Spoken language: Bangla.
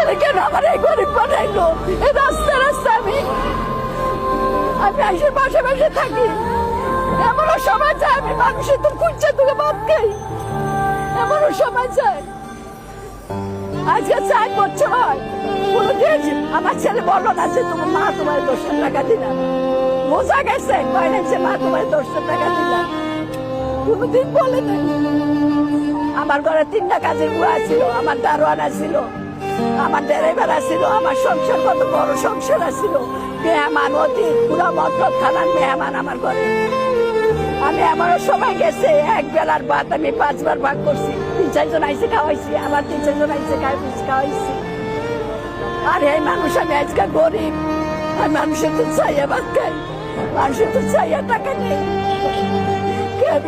আল্লাহ কেন আমার এই গরিব বানাইলো? এই রাস্তা রাস্তা আমি আইসে পাশে পাশে থাকি। এমনও সময় যায় আমি মানুষের তো খুঁজছে তোকে বাদ খাই, এমনও সময় যায়। আজকে 4 বছর হয় আমার ছেলে বললো না যে তোমার মা তোমার 10 টাকা দিলাম, বোঝা গেছে কয় না যে মা তোমার 10 টাকা দিলাম, কোনদিন বলে নাই। আমার ঘরে 3টা কাজের বুয়া ছিল, আমার দারোয়ানা ছিল, আমার ড্রাইভার ছিল, আমার সংসার কত বড় সংসার ছিল। মেহমান অতি পুরা মতলব খানার মেহমান আমার ঘরে। আমি আমার সবাই গেছে, 1 বেলার ভাত আমি 5 বার ভাগ করছি। 3-4 জন আইসে খাওয়াইছি, আমার 3-4 জন আইসে খাওয়াইছি। আর এই মানুষ আমি আজকে গরিব, আমি মানুষের তো চাইয়া ভাত খাই, মানুষের তো চাইয়া টাকা নেই কেন?